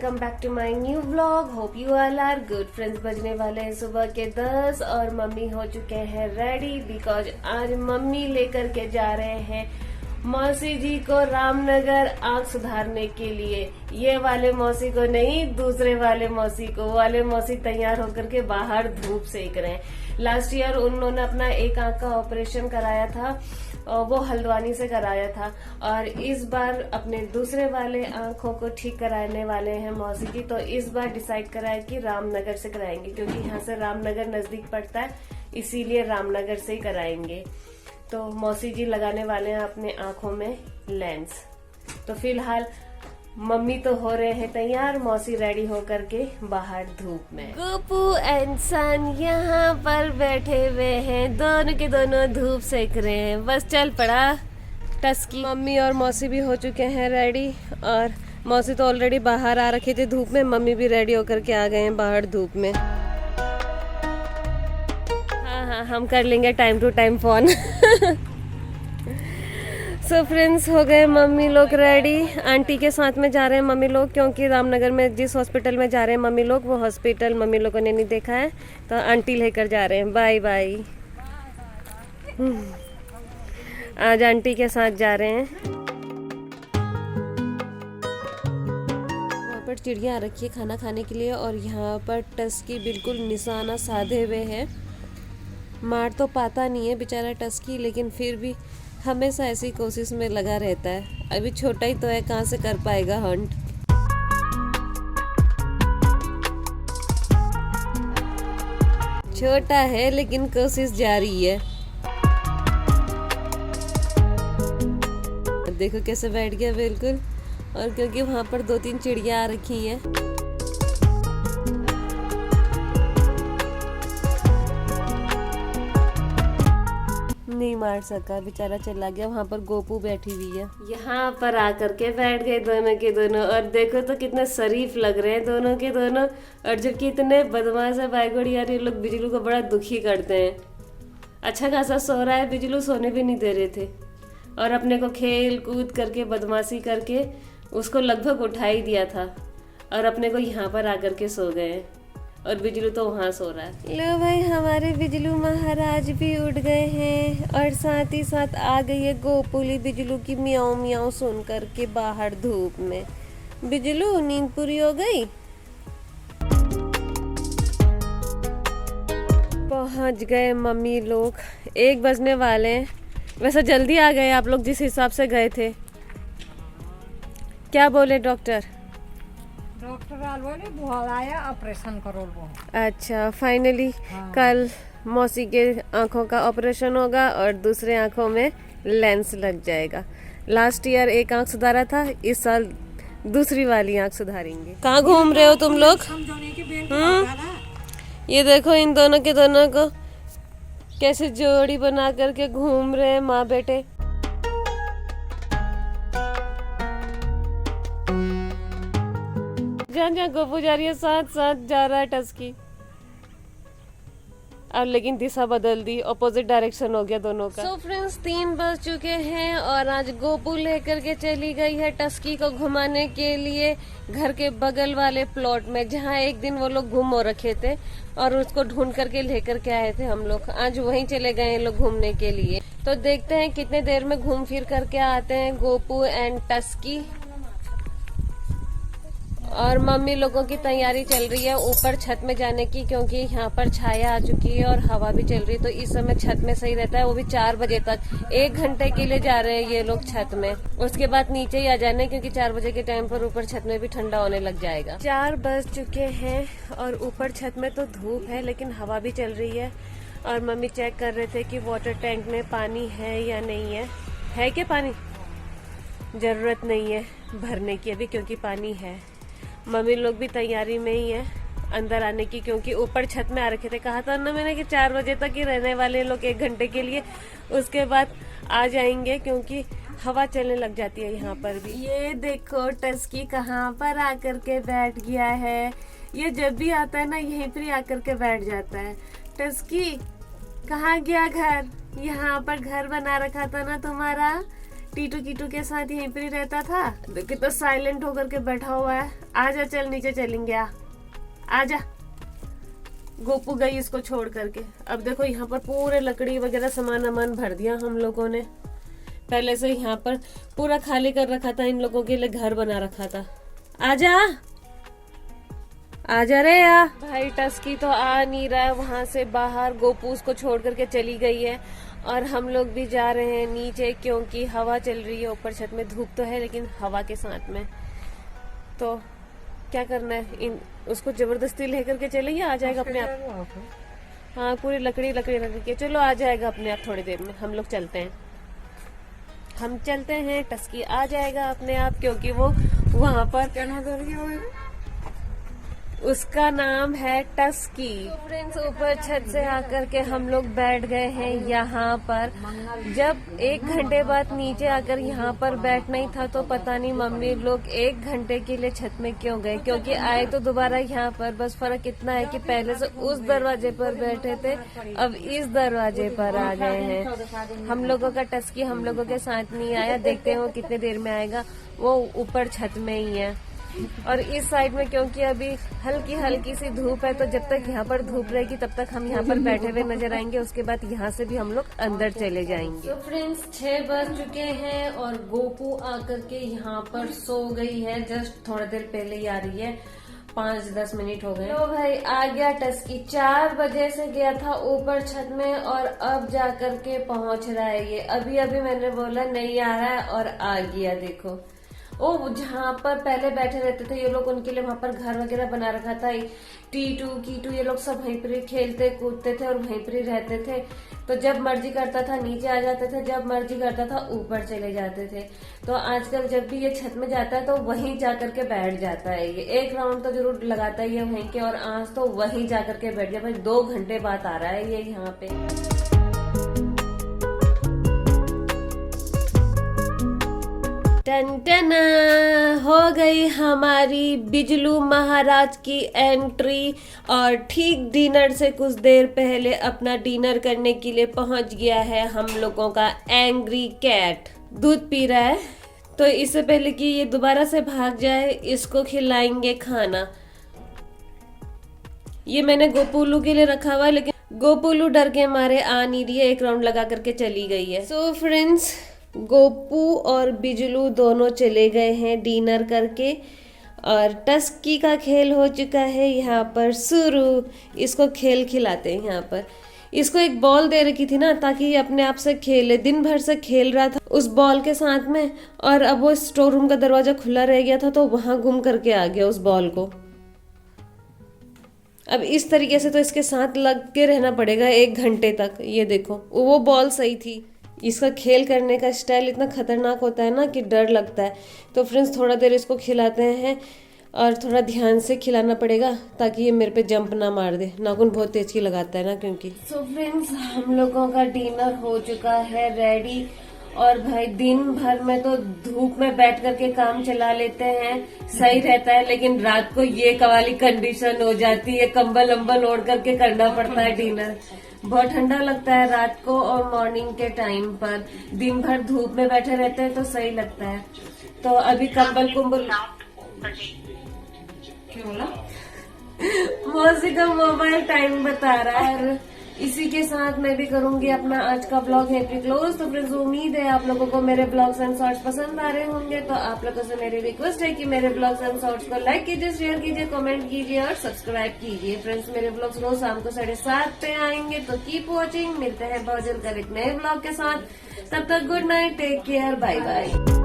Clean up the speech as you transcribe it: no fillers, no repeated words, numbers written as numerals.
Welcome back to my new vlog. Hope you all are good. Friends, बजने वाले हैं सुबह के 10 और मम्मी हो चुके हैं रेडी बिकॉज आज मम्मी लेकर के जा रहे हैं मौसी जी को रामनगर आंख सुधारने के लिए। ये वाले मौसी को नहीं, दूसरे वाले मौसी को। वाले मौसी तैयार होकर के बाहर धूप सेक रहे हैं। लास्ट ईयर उन्होंने अपना एक आंख का ऑपरेशन कराया था और वो हल्द्वानी से कराया था, और इस बार अपने दूसरे वाले आंखों को ठीक कराने वाले हैं मौसी जी। तो इस बार डिसाइड करा है कि रामनगर से कराएंगे, क्योंकि यहाँ से रामनगर नजदीक पड़ता है, इसीलिए रामनगर से ही कराएंगे। तो मौसी जी लगाने वाले हैं अपने आंखों में लेंस। तो फिलहाल मम्मी तो हो रहे हैं तैयार, मौसी रेडी होकर के बाहर धूप में। गोपू एंड सन यहाँ पर बैठे हुए हैं, दोनों के दोनों धूप सेक रहे हैं। बस चल पड़ा टस्की। मम्मी और मौसी भी हो चुके हैं रेडी, और मौसी तो ऑलरेडी बाहर आ रखे थे धूप में, मम्मी भी रेडी होकर के आ गए हैं बाहर धूप में। हाँ, हम कर लेंगे time to time phone. So friends, हो गए मम्मी लोग रेडी। आंटी के साथ में जा रहे हैं मम्मी लोग, क्योंकि रामनगर में जिस हॉस्पिटल में जा रहे हैं मम्मी लोग, वो हॉस्पिटल मम्मी लोगों ने नहीं देखा है, तो आंटी लेकर जा रहे हैं। Bye bye. आज आंटी के साथ जा रहे हैं। वहाँ पर चिड़िया आ रखी है खाना खाने के लिए, और यहाँ पर टस्की बिल्कुल निशाना साधे हुए है। मार तो पाता नहीं है बेचारा टस्की, लेकिन फिर भी हमेशा ऐसी कोशिश में लगा रहता है। अभी छोटा ही तो है, कहाँ से कर पाएगा हंट। छोटा है लेकिन कोशिश जारी है। देखो कैसे बैठ गया बिल्कुल, और क्योंकि वहाँ पर 2-3 चिड़िया आ रखी हैं। नहीं मार सका, बेचारा चला गया। वहाँ पर गोपू बैठी हुई है, यहाँ पर आकर के बैठ गए दोनों के दोनों। और देखो तो कितने शरीफ लग रहे हैं दोनों के दोनों, और जबकि इतने बदमाश है बाइगोड़ यार। ये लोग बिजलू को बड़ा दुखी करते हैं। अच्छा खासा सो रहा है, बिजलू सोने भी नहीं दे रहे थे, और अपने को खेल कूद करके बदमाशी करके उसको लगभग उठा ही दिया था, और अपने को यहाँ पर आकर के सो गए, और बिजलू तो वहाँ सो रहा है। लो भाई, हमारे बिजलू महाराज भी उठ गए हैं, और साथ ही साथ आ गई है गोपुली बिजलू की मियाओ मियाओ सुन करके बाहर धूप में। बिजलू, नींद पूरी हो गई? पहुँच गए मम्मी लोग, 1 बजने वाले हैं। वैसे जल्दी आ गए आप लोग जिस हिसाब से गए थे। क्या बोले डॉक्टर? डॉक्टर आलवाले बुलाया, ऑपरेशन करो। अच्छा, फाइनली कल मौसी के आंखों का ऑपरेशन होगा और दूसरे आंखों में लेंस लग जाएगा। लास्ट ईयर एक आंख सुधारा था, इस साल दूसरी वाली आंख सुधारेंगे। कहाँ घूम रहे हो तुम लोग? ये देखो इन दोनों के दोनों को कैसे जोड़ी बना करके घूम रहे हैं माँ बेटे। जहाँ गोपू जा रही है साथ साथ जा रहा है टस्की। अब लेकिन दिशा बदल दी, ऑपोजिट डायरेक्शन हो गया दोनों का। सो फ्रेंड्स, 3 बज चुके हैं, और आज गोपू लेकर के चली गई है टस्की को घुमाने के लिए घर के बगल वाले प्लॉट में, जहाँ एक दिन वो लोग गुम हो रखे थे, और उसको ढूंढ करके लेकर के आए थे हम लोग। आज वहीं चले गए हैं लोग घूमने के लिए। तो देखते हैं कितने देर में घूम फिर करके आते हैं गोपू एंड टस्की। और मम्मी लोगों की तैयारी चल रही है ऊपर छत में जाने की, क्योंकि यहाँ पर छाया आ चुकी है और हवा भी चल रही है, तो इस समय छत में सही रहता है। वो भी 4 बजे तक, 1 घंटे के लिए जा रहे हैं ये लोग छत में। उसके बाद नीचे ही आ जाने, क्योंकि 4 बजे के टाइम पर ऊपर छत में भी ठंडा होने लग जाएगा। 4 बज चुके हैं, और ऊपर छत में तो धूप है लेकिन हवा भी चल रही है। और मम्मी चेक कर रहे थे कि वाटर टैंक में पानी है या नहीं है। है क्या पानी? जरूरत नहीं है भरने की अभी, क्योंकि पानी है। मम्मी लोग भी तैयारी में ही है अंदर आने की, क्योंकि ऊपर छत में आ रखे थे। कहा था ना मैंने कि 4 बजे तक ही रहने वाले लोग 1 घंटे के लिए, उसके बाद आ जाएंगे, क्योंकि हवा चलने लग जाती है यहाँ पर भी। ये देखो टस्की कहाँ पर आकर के बैठ गया है। ये जब भी आता है ना यहीं पर आकर के बैठ जाता है। टस्की, कहाँ गया घर? यहाँ पर घर बना रखा था ना तुम्हारा, टीटू कीटू के साथ यहीं पर ही रहता था। कितना साइलेंट होकर के बैठा हुआ है। आजा चल नीचे चलेंगे, आजा। गोपू गई इसको छोड़ करके। अब देखो यहाँ पर पूरे लकड़ी वगैरह सामान भर दिया हम लोगों ने। पहले से यहाँ पर पूरा खाली कर रखा था, इन लोगों के लिए घर बना रखा था। आजा आजा रे या भाई। टस्की तो आ नहीं रहा है वहां से बाहर। गोपू उसको छोड़ करके चली गई है और हम लोग भी जा रहे हैं नीचे, क्योंकि हवा चल रही है ऊपर छत में। धूप तो है लेकिन हवा के साथ में, तो क्या करना है, उसको जबरदस्ती लेकर के चले या आ जाएगा अपने आप। हाँ पूरी लकड़ी के। चलो आ जाएगा अपने आप थोड़ी देर में। हम लोग चलते हैं, हम चलते हैं। टस्की आ जाएगा अपने आप, क्योंकि वो वहाँ पर उसका नाम है टस्की। फ्रेंड्स ऊपर छत से आकर के हम लोग बैठ गए हैं यहाँ पर। जब 1 घंटे बाद नीचे आकर यहाँ पर बैठना ही था, तो पता नहीं मम्मी लोग 1 घंटे के लिए छत में क्यों गए, क्योंकि आए तो दोबारा यहाँ पर। बस फर्क इतना है कि पहले से उस दरवाजे पर बैठे थे, अब इस दरवाजे पर आ गए हैं। हम लोगों का टस्की हम लोगों के साथ नहीं आया। देखते हैं वो कितने देर में आएगा। वो ऊपर छत में ही है। और इस साइड में क्योंकि अभी हल्की सी धूप है, तो जब तक यहाँ पर धूप रहेगी तब तक हम यहाँ पर बैठे हुए नजर आएंगे। उसके बाद यहाँ से भी हम लोग अंदर चले जाएंगे। तो फ्रेंड्स 6 बज चुके हैं और गोपू आकर के यहाँ पर सो गई है। जस्ट थोड़ा देर पहले ही आ रही है, 5-10 मिनट हो गए। तो भाई आ गया टस्की। 4 बजे से गया था ऊपर छत में और अब जा करके पहुंच रहा है ये। अभी मैंने बोला नहीं आ रहा है और आ गया। देखो ओ जहाँ पर पहले बैठे रहते थे ये लोग, उनके लिए वहां पर घर वगैरह बना रखा था। टीटू कीटू ये लोग सब वहीं पर ही खेलते कूदते थे और वहीं पर ही रहते थे। तो जब मर्जी करता था नीचे आ जाते थे, जब मर्जी करता था ऊपर चले जाते थे। तो आजकल जब भी ये छत में जाता है तो वहीं जाकर के बैठ जाता है। ये 1 राउंड तो जरूर लगाता ही है वहीं के, और आज तो वहीं जाकर के बैठ गया। भाई 2 घंटे बाद आ रहा है ये यहाँ पे। टन हो गई हमारी बिजलू महाराज की एंट्री, और ठीक डिनर से कुछ देर पहले अपना डिनर करने के लिए पहुंच गया है हम लोगों का एंग्री कैट। दूध पी रहा है, तो इससे पहले कि ये दोबारा से भाग जाए इसको खिलाएंगे खाना। ये मैंने गोपुलू के लिए रखा हुआ है, लेकिन गोपुलू डर के मारे आ नहीं रही है। 1 राउंड लगा करके चली गई है। सो फ्रेंड्स गोपू और बिजलू दोनों चले गए हैं डिनर करके, और टस्की का खेल हो चुका है यहाँ पर शुरू। इसको खेल खिलाते हैं यहाँ पर। इसको एक बॉल दे रखी थी ना, ताकि ये अपने आप से खेले। दिन भर से खेल रहा था उस बॉल के साथ में, और अब वो स्टोर रूम का दरवाजा खुला रह गया था तो वहां गुम करके आ गया उस बॉल को। अब इस तरीके से तो इसके साथ लग के रहना पड़ेगा 1 घंटे तक। ये देखो वो बॉल सही थी। इसका खेल करने का स्टाइल इतना खतरनाक होता है ना कि डर लगता है। तो फ्रेंड्स थोड़ा देर इसको खिलाते हैं, और थोड़ा ध्यान से खिलाना पड़ेगा ताकि ये मेरे पे जंप ना मार दे। नाखून बहुत तेज की लगाता है ना क्योंकि। सो फ्रेंड्स हम लोगों का डिनर हो चुका है रेडी। और भाई दिन भर में तो धूप में बैठ करके काम चला लेते हैं, सही रहता है। लेकिन रात को ये कवाली कंडीशन हो जाती है, कंबल अम्बल ओढ़ करके करना पड़ता है डिनर। बहुत ठंडा लगता है रात को और मॉर्निंग के टाइम पर। दिन भर धूप में बैठे रहते हैं तो सही लगता है। तो अभी कंबल कुंबल क्यों बोला मौसी का मोबाइल टाइम बता रहा है। और इसी के साथ मैं भी करूंगी अपना आज का ब्लॉग है क्लोज। तो फ्रेंड्स उम्मीद है आप लोगों को मेरे ब्लॉग्स एंड शॉर्ट्स पसंद आ रहे होंगे। तो आप लोगों से मेरी रिक्वेस्ट है कि मेरे ब्लॉग्स एंड शॉर्ट्स को लाइक कीजिए, शेयर कीजिए, कमेंट कीजिए और सब्सक्राइब कीजिए। फ्रेंड्स मेरे ब्लॉग्स रोज शाम को 7:30 पे आएंगे, तो कीप वॉचिंग। मिलते हैं बहुत जल्द एक नए ब्लॉग के साथ। तब तक good night, take care, bye bye.